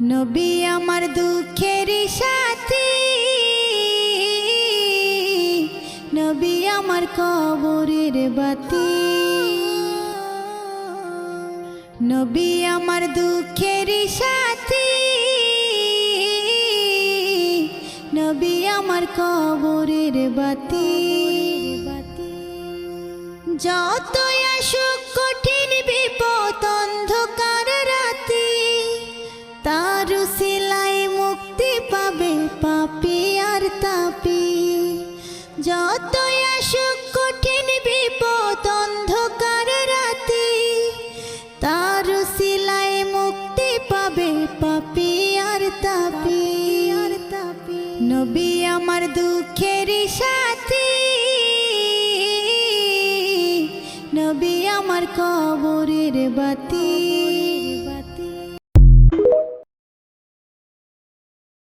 নবী আমার দুঃখের সাথী, নবী আমার কবরের বাতি। নবী আমার দুঃখের সাথী, নবী আমার কবরের বাতি। যতই আসুক কঠিন বিপদ অন্ধকার রাতি, তার উসিলায় মুক্তি পাবে পাপী আর তাপী। যতই আসুক কঠিন বিপদ অন্ধকার রাতি, তার উসিলায় মুক্তি পাবে পাপী আর তাপী। নবী আমার দুঃখের সাথী, নবী আমার কবরের বাতি।